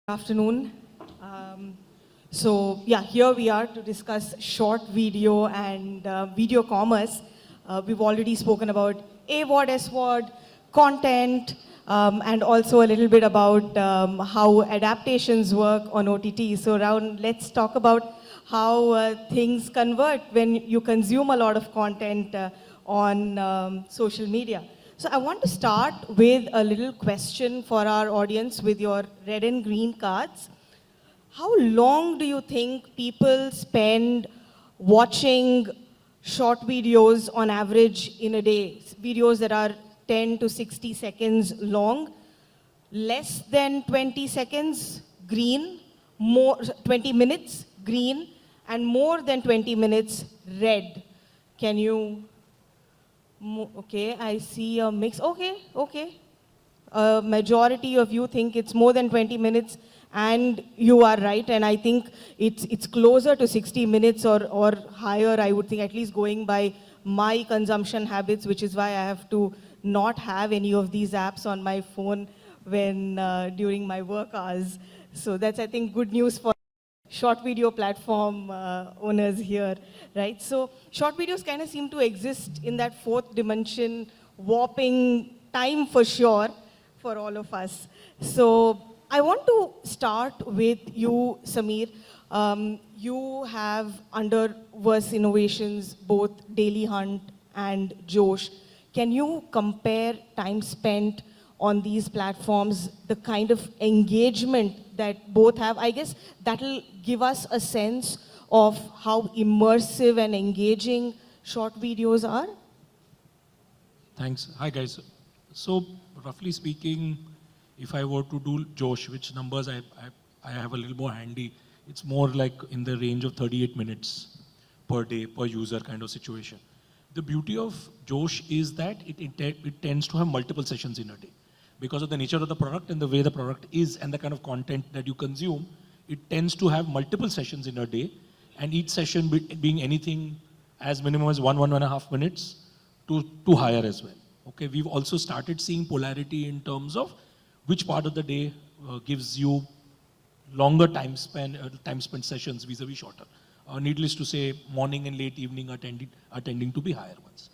Afternoon. So here we are to discuss short video and video commerce. We've already spoken about A word, S word, content, and also a little bit about how adaptations work on OTT. So let's talk about how things convert when you consume a lot of content on social media. So I want to start with a little question for our audience with your red and green cards. How long do you think people spend watching short videos on average in a day? Videos that are 10 to 60 seconds long, less than 20 seconds, green, more 20 minutes, green, and more than 20 minutes, red. Can you? Okay, I see a mix. Okay. A majority of you think it's more than 20 minutes, and you are right. And I think it's closer to 60 minutes or higher, I would think, at least going by my consumption habits, which is why I have to not have any of these apps on my phone when during my work hours. So that's, I think, good news for short video platform owners here, right? So short videos kind of seem to exist in that fourth dimension, warping time for sure for all of us. So I want to start with you, Samir. You have under Verse Innovations both Daily Hunt and Josh. Can you compare time spent on these platforms, the kind of engagement that both have? I guess that'll give us a sense of how immersive and engaging short videos are. Thanks. Hi, guys. So, roughly speaking, if I were to do Josh, which numbers I have a little more handy, it's more like in the range of 38 minutes per day, per user kind of situation. The beauty of Josh is that it tends to have multiple sessions in a day. Because of the nature of the product and the way the product is and the kind of content that you consume, it tends to have multiple sessions in a day, and each session being anything as minimum as 1.5 minutes to higher as well. Okay, we've also started seeing polarity in terms of which part of the day gives you longer time spent sessions vis-a-vis shorter. Needless to say, morning and late evening are tending to be higher ones.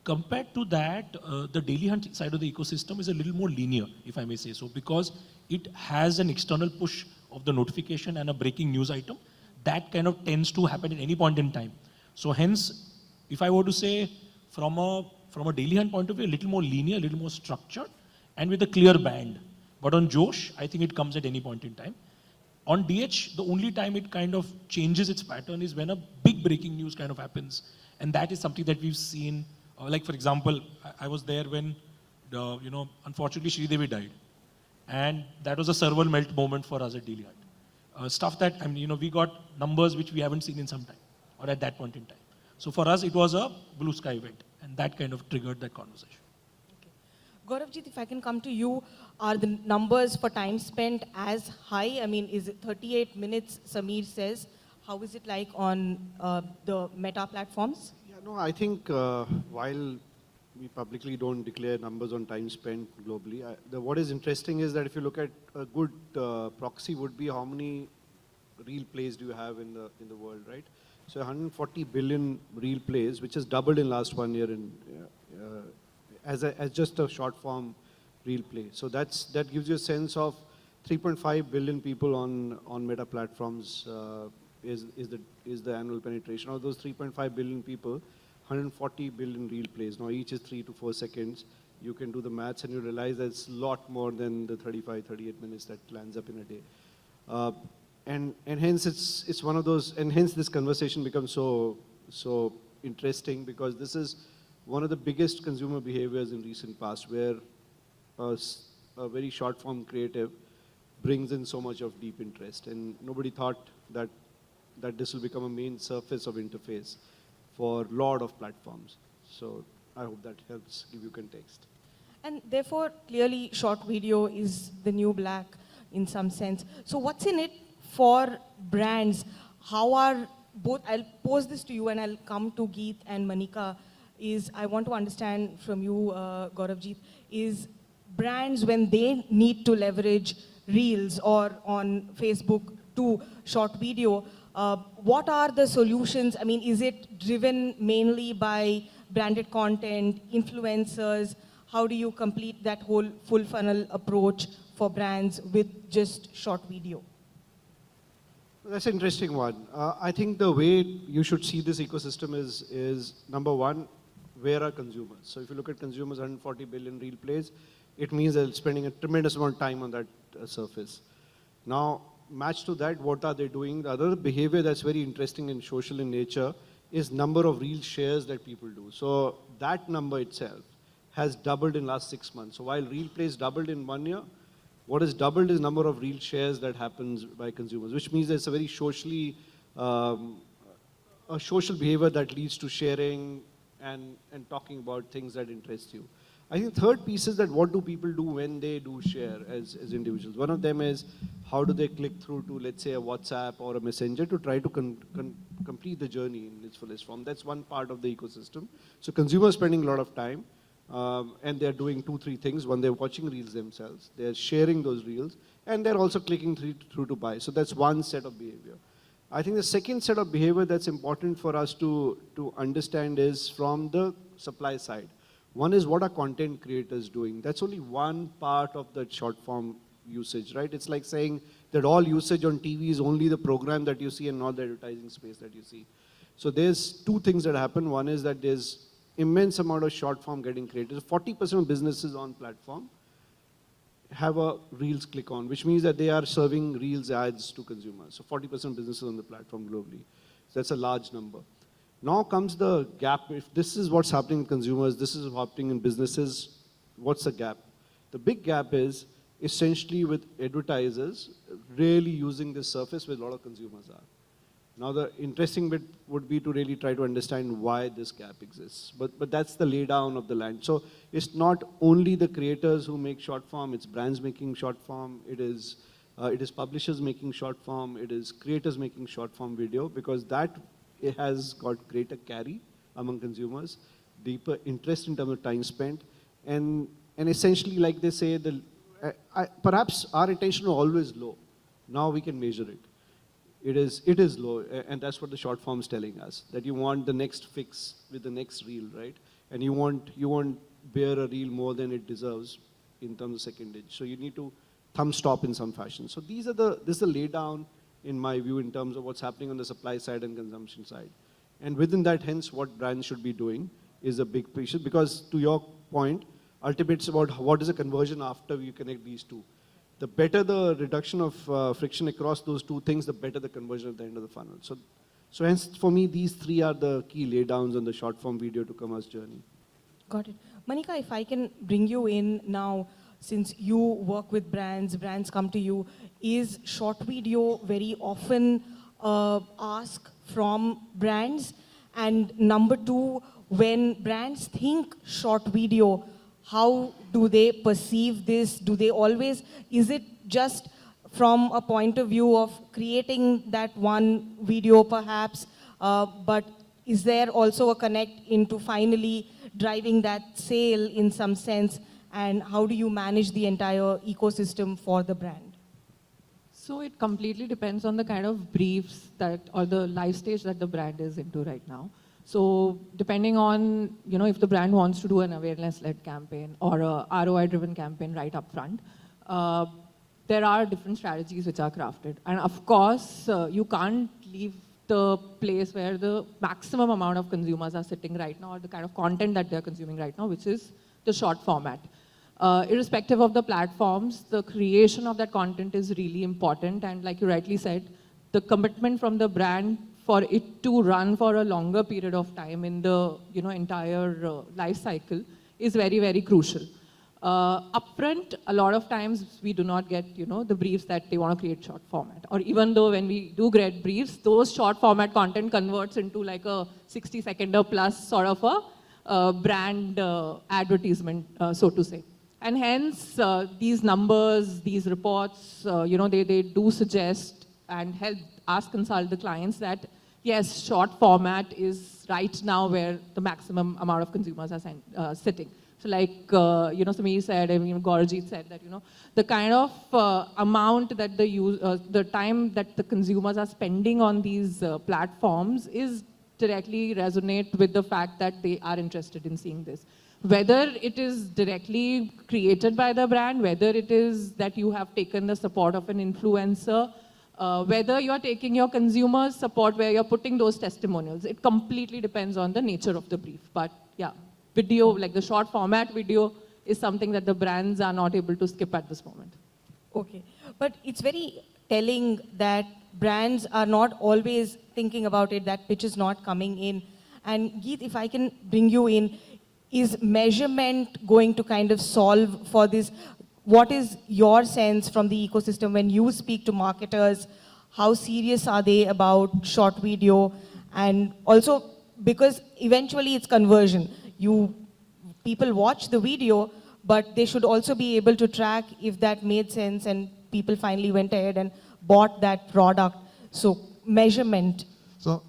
Compared to that, the Daily Hunt side of the ecosystem is a little more linear, if I may say so, because it has an external push of the notification and a breaking news item that kind of tends to happen at any point in time. So hence, if I were to say from a Daily Hunt point of view, a little more linear, a little more structured, and with a clear band. But on Josh, I think it comes at any point in time. On DH, the only time it kind of changes its pattern is when a big breaking news kind of happens. And that is something that we've seen. Like, for example, I was there when, unfortunately, Sridevi died. And that was a server melt moment for us at Daily Hunt. Stuff that, we got numbers which we haven't seen in some time, or at that point in time. So for us, it was a blue sky event. And that kind of triggered that conversation. Gaurav, if I can come to you, are the numbers for time spent as high? I mean, is it 38 minutes, Samir says? How is it like on the meta platforms? Yeah, no, I think while we publicly don't declare numbers on time spent globally, what is interesting is that if you look at a good proxy would be how many reel plays do you have in the world, right? So 140 billion reel plays, which has doubled in last 1 year as just a short form reel play. So that gives you a sense of 3.5 billion people on meta platforms is the annual penetration. Of those 3.5 billion people, 140 billion reel plays. Now each is 3 to 4 seconds. You can do the maths and you realize that it's a lot more than the 35, 38 minutes that lands up in a day. And hence it's one of those, and hence this conversation becomes so interesting, because this is one of the biggest consumer behaviors in recent past, where a very short form creative brings in so much of deep interest, and nobody thought that this will become a main surface of interface for a lot of platforms. So I hope that helps give you context. And therefore, clearly, short video is the new black in some sense. So what's in it for brands? How are both, I'll pose this to you and I'll come to Geet and Manika, I want to understand from you, Gaurav, is brands, when they need to leverage Reels or on Facebook to short video. What are the solutions? I mean, is it driven mainly by branded content, influencers? How do you complete that whole full funnel approach for brands with just short video? That's an interesting one. I think the way you should see this ecosystem is number one, where are consumers? So if you look at consumers, 140 billion reel plays, it means they're spending a tremendous amount of time on that surface. Now, matched to that, what are they doing? The other behavior that's very interesting and social in nature is number of reel shares that people do. So that number itself has doubled in last 6 months. So while reel plays doubled in 1 year, what is doubled is number of reel shares that happens by consumers, which means it's a very socially, a social behavior that leads to sharing and talking about things that interest you. I think third piece is that what do people do when they do share as individuals? One of them is how do they click through to, let's say, a WhatsApp or a messenger to try to complete the journey in its fullest form. That's one part of the ecosystem. So consumers spending a lot of time and they're doing 2-3 things. One, they're watching reels themselves, they're sharing those reels, and they're also clicking through to buy. So that's one set of behavior. I think the second set of behavior that's important for us to understand is from the supply side. One is what are content creators doing? That's only one part of the short form usage, right? It's like saying that all usage on TV is only the program that you see and not the advertising space that you see. So there's two things that happen. One is that there's immense amount of short form getting created. 40% of businesses on platform have a Reels click on, which means that they are serving Reels ads to consumers. So 40% of businesses on the platform globally. So that's a large number. Now comes the gap. If this is what's happening in consumers, this is what's happening in businesses, what's the gap? The big gap is essentially with advertisers really using this surface where a lot of consumers are. Now the interesting bit would be to really try to understand why this gap exists. But that's the laydown of the land. So it's not only the creators who make short form, it's brands making short form, it is publishers making short form, it is creators making short form video, because that it has got greater carry among consumers, deeper interest in terms of time spent, and essentially, like they say, perhaps our attention was always low. Now we can measure it. It is low, and that's what the short form is telling us, that you want the next fix with the next reel, right? And you won't bear a reel more than it deserves in terms of secondage. So you need to thumb stop in some fashion. So this is the lay down, in my view, in terms of what's happening on the supply side and consumption side. And within that, hence, what brands should be doing is a big picture, because to your point, ultimately it's about what is the conversion after you connect these two. The better the reduction of friction across those two things, the better the conversion at the end of the funnel. So hence, for me, these three are the key laydowns on the short form video to commerce journey. Got it. Manika, if I can bring you in now, since you work with brands come to you, is short video very often asked from brands? And number two, when brands think short video, how do they perceive this? Do they always, is it just from a point of view of creating that one video perhaps, but is there also a connect into finally driving that sale in some sense? And how do you manage the entire ecosystem for the brand? So it completely depends on the kind of briefs that, or the life stage that the brand is into right now. So depending on, if the brand wants to do an awareness-led campaign or a ROI-driven campaign right up front, there are different strategies which are crafted. And of course, you can't leave the place where the maximum amount of consumers are sitting right now, or the kind of content that they're consuming right now, which is the short format. Irrespective of the platforms, the creation of that content is really important. And like you rightly said, the commitment from the brand for it to run for a longer period of time in the entire life cycle is very, very crucial. Upfront, a lot of times we do not get the briefs that they want to create short format. Or even though when we do get briefs, those short format content converts into like a 60-second plus sort of a brand advertisement, so to say. And hence, these numbers, these reports, they do suggest and help us consult the clients that, yes, short format is right now where the maximum amount of consumers are sitting. So like, Samir said, I mean, Gaurav said that, the kind of amount that the time that the consumers are spending on these platforms is directly resonate with the fact that they are interested in seeing this. Whether it is directly created by the brand, whether it is that you have taken the support of an influencer, whether you're taking your consumers' support where you're putting those testimonials, it completely depends on the nature of the brief. But yeah, video, like the short format video, is something that the brands are not able to skip at this moment. Okay, but it's very telling that brands are not always thinking about it, that pitch is not coming in. And Geet, if I can bring you in, is measurement going to kind of solve for this? What is your sense from the ecosystem when you speak to marketers? How serious are they about short video? And also, because eventually it's conversion. People watch the video, but they should also be able to track if that made sense and people finally went ahead and bought that product. So measurement. So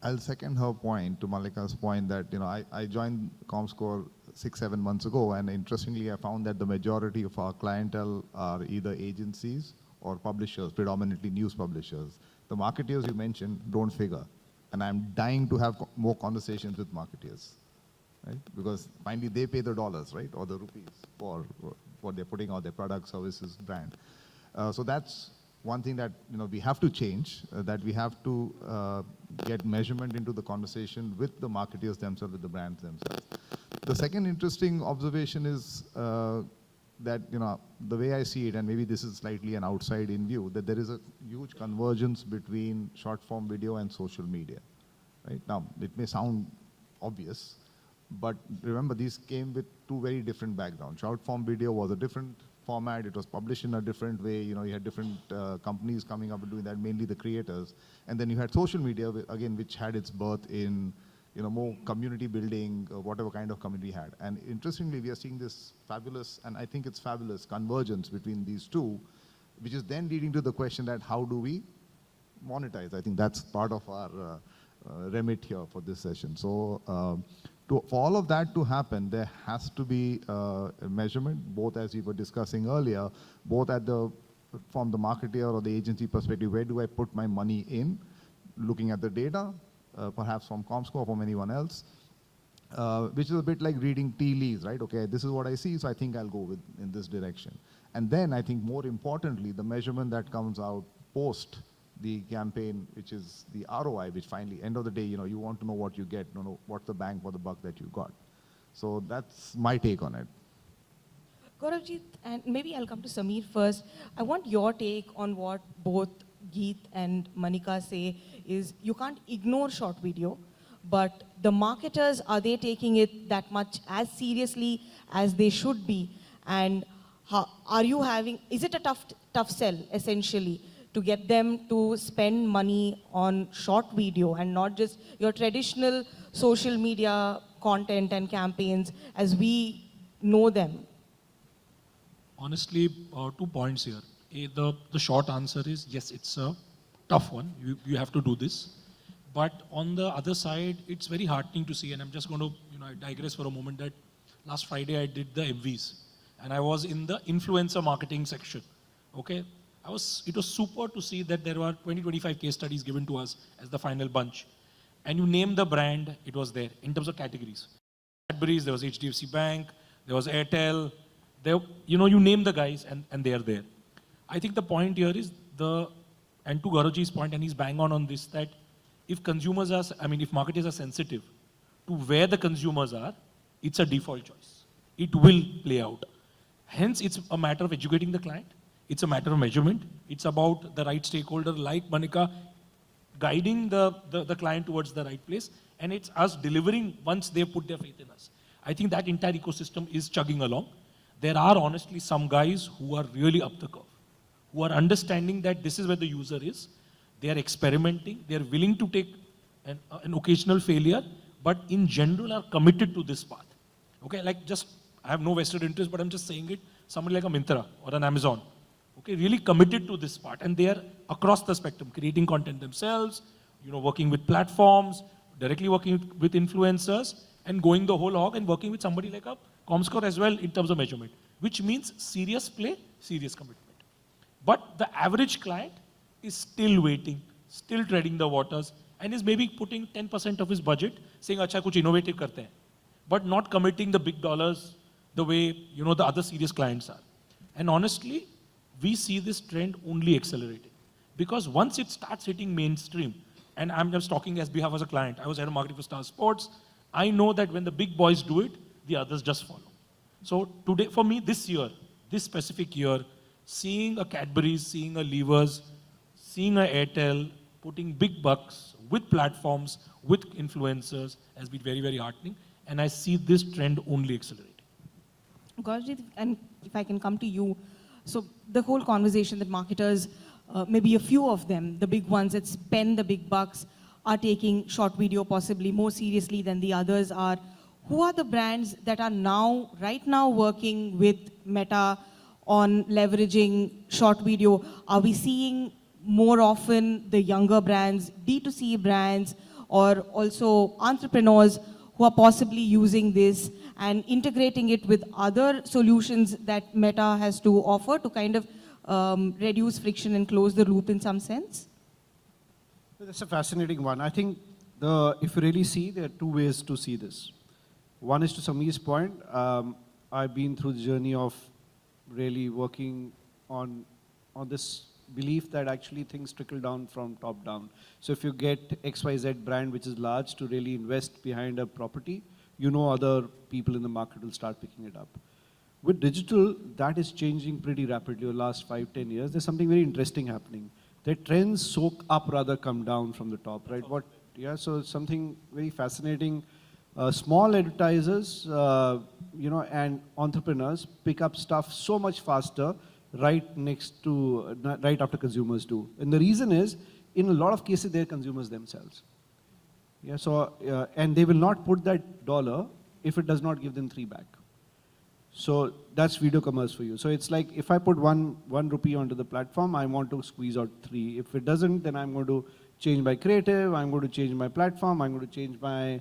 I'll second her point, to Manika's point, that I joined Comscore 6-7 months ago, and interestingly I found that the majority of our clientele are either agencies or publishers, predominantly news publishers. The marketeers you mentioned don't figure, and I'm dying to have more conversations with marketeers, right? Because finally they pay the dollars, right, or the rupees for what they're putting out, their product, services, brand. So that's one thing that we have to change, that we have to get measurement into the conversation with the marketeers themselves, with the brands themselves. The second interesting observation is that the way I see it, and maybe this is slightly an outside-in view, that there is a huge convergence between short-form video and social media. Right now, it may sound obvious, but remember these came with two very different backgrounds. Short-form video was a different format. It was published in a different way. You had different companies coming up and doing that, mainly the creators. And then you had social media, again, which had its birth in more community building, whatever kind of community had. And interestingly, we are seeing this fabulous, and I think it's fabulous, convergence between these two, which is then leading to the question that how do we monetize? I think that's part of our remit here for this session. So for all of that to happen, there has to be a measurement, both as we were discussing earlier, both from the marketer or the agency perspective, where do I put my money in, looking at the data, perhaps from Comscore, from anyone else, which is a bit like reading tea leaves, right? Okay, this is what I see, so I think I'll go in this direction. And then I think more importantly, the measurement that comes out post the campaign, which is the ROI, which finally, end of the day, you want to know what you get, what's the bang for the buck that you got. So that's my take on it. Gaurav, and maybe I'll come to Samir first. I want your take on what both Geet and Manika say is you can't ignore short video, but the marketers, are they taking it that much as seriously as they should be? And is it a tough sell, essentially, to get them to spend money on short video and not just your traditional social media content and campaigns as we know them? Honestly, 2 points here. The short answer is yes, it's a tough one. You have to do this. But on the other side, it's very heartening to see, and I'm just going to I digress for a moment, that last Friday I did the MVs, and I was in the influencer marketing section. Okay, it was super to see that there were 20-25 case studies given to us as the final bunch, and you name the brand, it was there in terms of categories. Cadbury's, there was HDFC Bank, there was Airtel. You name the guys, and they are there. I think the point here is and to Gauravji's point, and he's bang on this, that if marketers are sensitive to where the consumers are, it's a default choice. It will play out. Hence, it's a matter of educating the client. It's a matter of measurement. It's about the right stakeholder, like Manika, guiding the client towards the right place. And it's us delivering once they put their faith in us. I think that entire ecosystem is chugging along. There are honestly some guys who are really up the curve, who are understanding that this is where the user is. They are experimenting. They are willing to take an occasional failure, but in general are committed to this path. Okay, I have no vested interest, but I'm just saying it. Somebody like a Myntra or an Amazon, okay, really committed to this part, and they are across the spectrum, creating content themselves, working with platforms, directly working with influencers, and going the whole hog and working with somebody like a Comscore as well in terms of measurement, which means serious play, serious commitment. But the average client is still waiting, still treading the waters, and is maybe putting 10% of his budget saying, "Acha, kuch innovative karte hain," but not committing the big dollars the way the other serious clients are. And honestly, we see this trend only accelerating. Because once it starts hitting mainstream, and I'm just talking as behalf as a client, I was head of marketing for Star Sports, I know that when the big boys do it, the others just follow. So today, for me, this year, this specific year, seeing a Cadbury's, seeing a Levers, seeing a Airtel, putting big bucks with platforms, with influencers has been very, very heartening. And I see this trend only accelerating. Gaurav, and if I can come to you, so the whole conversation that marketers, maybe a few of them, the big ones that spend the big bucks, are taking short video possibly more seriously than the others are. Who are the brands that are right now working with Meta on leveraging short video? Are we seeing more often the younger brands, D2C brands, or also entrepreneurs who are possibly using this and integrating it with other solutions that Meta has to offer to kind of reduce friction and close the loop in some sense? That's a fascinating one. I think if you really see, there are two ways to see this. One is to Samir's point. I've been through the journey of really working on this belief that actually things trickle down from top down. So if you get XYZ brand, which is large, to really invest behind a property, other people in the market will start picking it up. With digital, that is changing pretty rapidly over the last 5-10 years. There's something very interesting happening. The trends soak up, rather come down from the top, right? So something very fascinating. Small advertisers, and entrepreneurs pick up stuff so much faster right after consumers do. And the reason is, in a lot of cases, they're consumers themselves. And they will not put that dollar if it does not give them 3 back. So that's video commerce for you. So it's like, if I put one rupee onto the platform, I want to squeeze out 3. If it doesn't, then I'm going to change my creative, I'm going to change my platform, I'm going to change my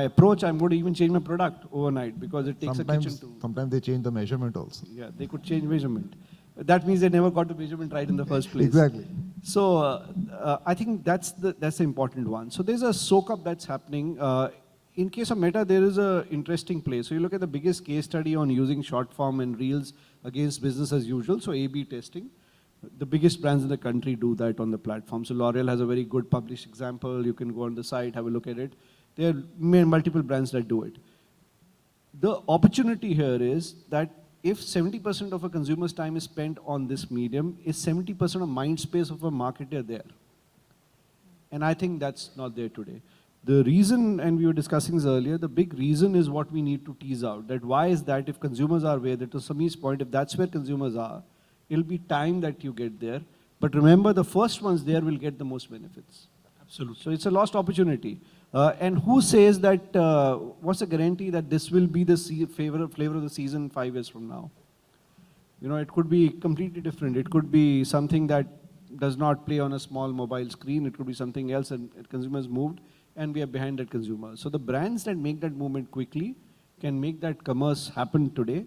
approach, I'm going to even change my product overnight, because it takes a kitchen to... Sometimes they change the measurement also. Yeah, they could change measurement. That means they never got the measurement right in the first place. Exactly. So I think that's the important one. So there's a soak up that's happening. In case of Meta, there is an interesting play. So you look at the biggest case study on using short form and reels against business as usual, so A/B testing. The biggest brands in the country do that on the platform. So L'Oreal has a very good published example. You can go on the site, have a look at it. There are multiple brands that do it. The opportunity here is that if 70% of a consumer's time is spent on this medium, is 70% of mind space of a marketer there? And I think that's not there today. The reason, and we were discussing this earlier, the big reason is what we need to tease out. That why is that if consumers are where, that to Samir's point, if that's where consumers are, it'll be time that you get there. But remember, the first ones there will get the most benefits. Absolutely. So it's a lost opportunity. And who says that, what's the guarantee that this will be the flavor of the season 5 years from now? It could be completely different. It could be something that does not play on a small mobile screen. It could be something else, and consumers moved, and we are behind that consumer. So the brands that make that movement quickly can make that commerce happen today,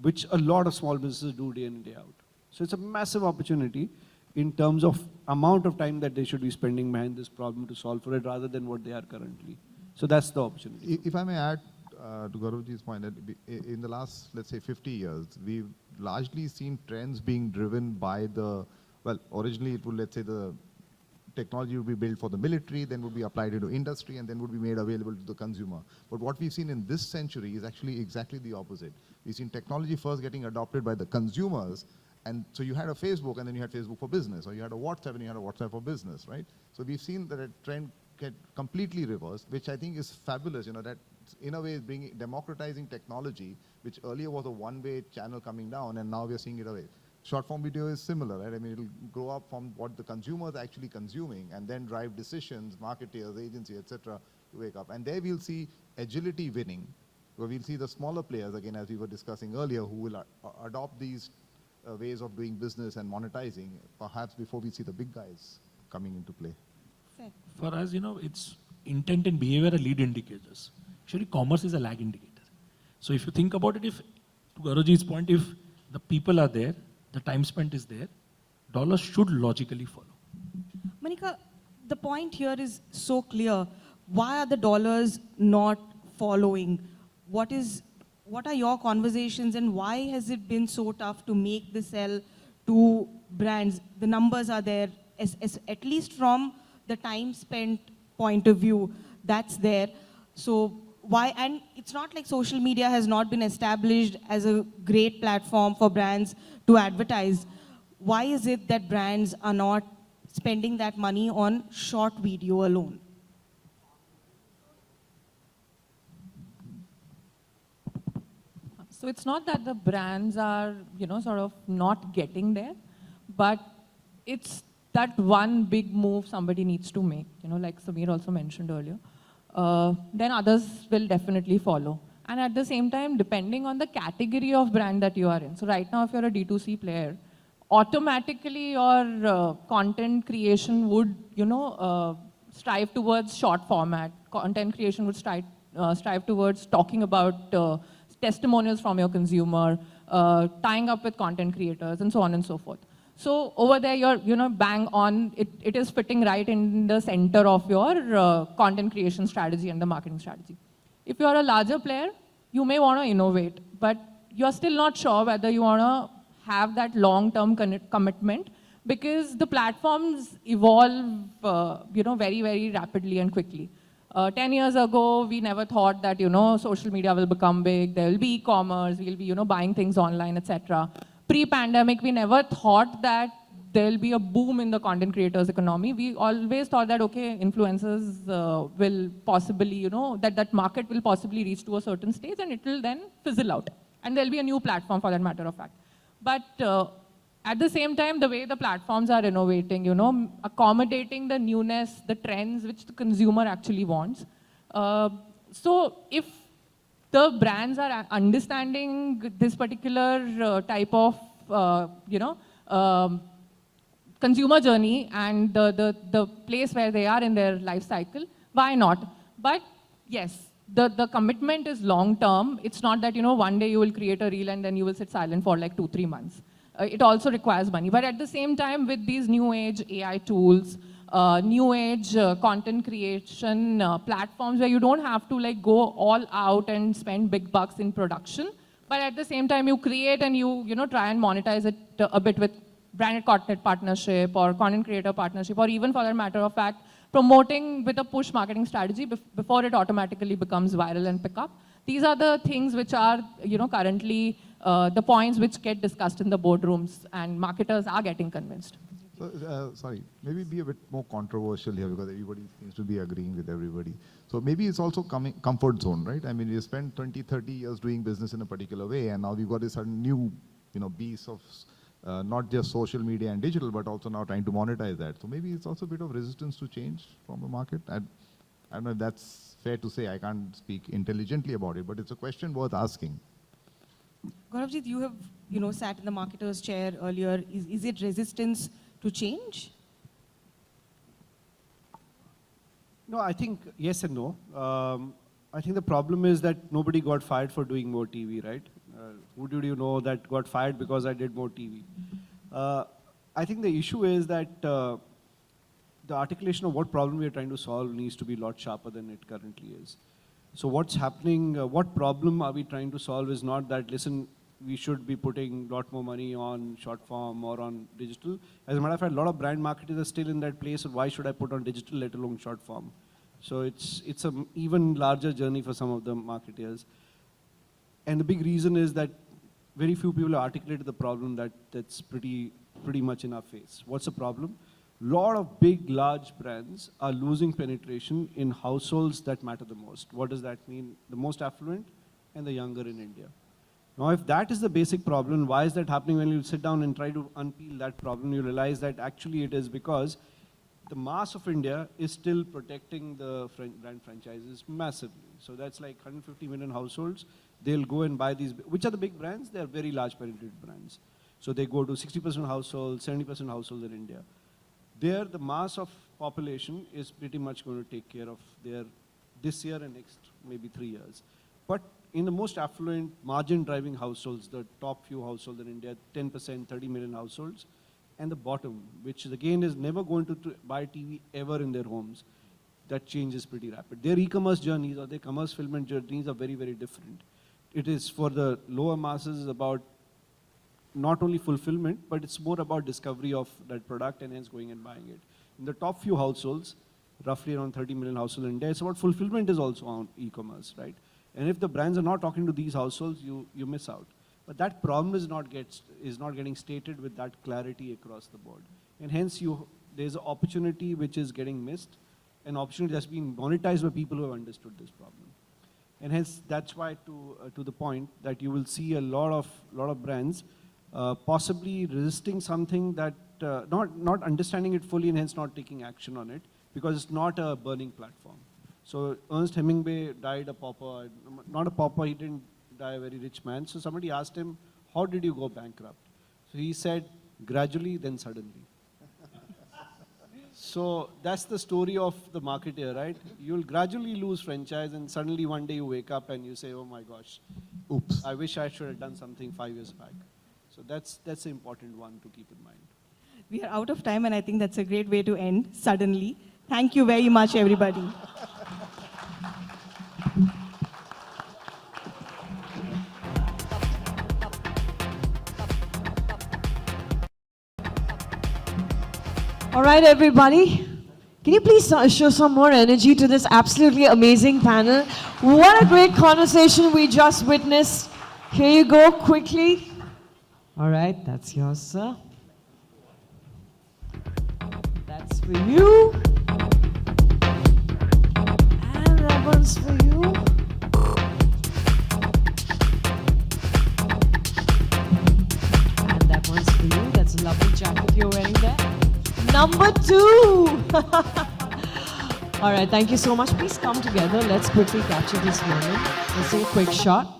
which a lot of small businesses do day in and day out. So it's a massive opportunity in terms of amount of time that they should be spending behind this problem to solve for it, rather than what they are currently. So that's the opportunity. If I may add to Gauravji's point, that in the last, let's say, 50 years, we've largely seen trends being driven by originally it would, let's say, the technology would be built for the military, then would be applied into industry, and then would be made available to the consumer. But what we've seen in this century is actually exactly the opposite. We've seen technology first getting adopted by the consumers, and so you had a Facebook, and then you had Facebook for business, or you had a WhatsApp, and you had a WhatsApp for business, right? So we've seen that a trend get completely reversed, which I think is fabulous, that in a way is democratizing technology, which earlier was a one-way channel coming down, and now we're seeing it away. Short form video is similar, right? I mean, it'll grow up from what the consumer is actually consuming, and then drive decisions, marketers, agency, etc., to wake up. And there we'll see agility winning, where we'll see the smaller players, again, as we were discussing earlier, who will adopt these ways of doing business and monetizing, perhaps before we see the big guys coming into play. For us, it's intent and behavior are lead indicators. Actually, commerce is a lag indicator. So if you think about it, if, to Gauravji's point, if the people are there, the time spent is there, dollars should logically follow. Manika, the point here is so clear. Why are the dollars not following? What are your conversations and why has it been so tough to make the sell to brands? The numbers are there, at least from the time spent point of view, that's there. So why, and it's not like social media has not been established as a great platform for brands to advertise. Why is it that brands are not spending that money on short video alone? So it's not that the brands are, sort of not getting there, but it's that one big move somebody needs to make, like Samir also mentioned earlier. Then others will definitely follow. And at the same time, depending on the category of brand that you are in. So right now, if you're a D2C player, automatically your content creation would, strive towards short format. Content creation would strive towards talking about testimonials from your consumer, tying up with content creators, and so on and so forth. So over there, you're, bang on. It is fitting right in the center of your content creation strategy and the marketing strategy. If you're a larger player, you may want to innovate, but you're still not sure whether you want to have that long-term commitment because the platforms evolve, very, very rapidly and quickly. 10 years ago, we never thought that, social media will become big. There will be e-commerce. We'll be, buying things online, etc. Pre-pandemic, we never thought that there'll be a boom in the content creators economy. We always thought that, okay, influencers will possibly, that market will possibly reach to a certain stage and it will then fizzle out. And there'll be a new platform for that matter of fact. But at the same time, the way the platforms are innovating, accommodating the newness, the trends which the consumer actually wants. So if the brands are understanding this particular type of, consumer journey and the place where they are in their life cycle, why not? But yes, the commitment is long term. It's not that, one day you will create a reel and then you will sit silent for like 2-3 months. It also requires money. But at the same time, with these new age AI tools, new age content creation platforms where you don't have to like go all out and spend big bucks in production, but at the same time you create and you try and monetize it a bit with branded content partnership or content creator partnership, or even for that matter of fact, promoting with a push marketing strategy before it automatically becomes viral and pick up. These are the things which are currently the points which get discussed in the boardrooms and marketers are getting convinced. So, sorry, maybe be a bit more controversial here because everybody seems to be agreeing with everybody. So maybe it's also comfort zone, right? I mean, we spent 20, 30 years doing business in a particular way, and now we've got this sudden new, beast of not just social media and digital, but also now trying to monetize that. So maybe it's also a bit of resistance to change from the market. I don't know if that's fair to say. I can't speak intelligently about it, but it's a question worth asking. Gauravji, you have sat in the marketer's chair earlier. Is it resistance to change? No, I think yes and no. I think the problem is that nobody got fired for doing more TV, right? Who did you know that got fired because I did more TV? I think the issue is that the articulation of what problem we are trying to solve needs to be a lot sharper than it currently is. So what's happening, what problem are we trying to solve is not that, listen, we should be putting a lot more money on short form or on digital. As a matter of fact, a lot of brand marketers are still in that place of why should I put on digital, let alone short form. So it's an even larger journey for some of the marketers. And the big reason is that very few people have articulated the problem that's pretty much in our face. What's the problem? Lot of big, large brands are losing penetration in households that matter the most. What does that mean? The most affluent and the younger in India. Now, if that is the basic problem, why is that happening? When you sit down and try to unpeel that problem, you realize that actually it is because the mass of India is still protecting the brand franchises massively. So that's like 150 million households. They'll go and buy these. Which are the big brands? They are very large penetrated brands. So they go to 60% households, 70% households in India. There, the mass of population is pretty much going to take care of their this year and next maybe 3 years. But in the most affluent, margin-driving households, the top few households in India, 10%, 30 million households, and the bottom, which again is never going to buy TV ever in their homes, that change is pretty rapid. Their e-commerce journeys or their commerce fulfillment journeys are very, very different. It is for the lower masses about not only fulfillment, but it's more about discovery of that product and hence going and buying it. In the top few households, roughly around 30 million households in India, it's about fulfillment is also on e-commerce, right? And if the brands are not talking to these households, you miss out. But that problem is not getting stated with that clarity across the board. And hence there's an opportunity which is getting missed, an opportunity that's being monetized by people who have understood this problem. And hence that's why to the point that you will see a lot of brands possibly resisting something that not understanding it fully and hence not taking action on it because it's not a burning platform. So Ernest Hemingway died a pauper, not a pauper, he didn't die a very rich man. So somebody asked him, how did you go bankrupt? So he said, gradually, then suddenly. So that's the story of the marketer, right? You'll gradually lose franchise and suddenly one day you wake up and you say, oh my gosh, oops, I wish I should have done something 5 years back. So that's the important one to keep in mind. We are out of time, and I think that's a great way to end suddenly. Thank you very much, everybody. All right, everybody. Can you please show some more energy to this absolutely amazing panel? What a great conversation we just witnessed. Here you go, quickly. All right, that's yours, sir. That's for you. And that one's for you. And that one's for you. That's a lovely jacket you're wearing there. Number 2. All right, thank you so much. Please come together. Let's quickly capture this moment. Let's take a quick shot.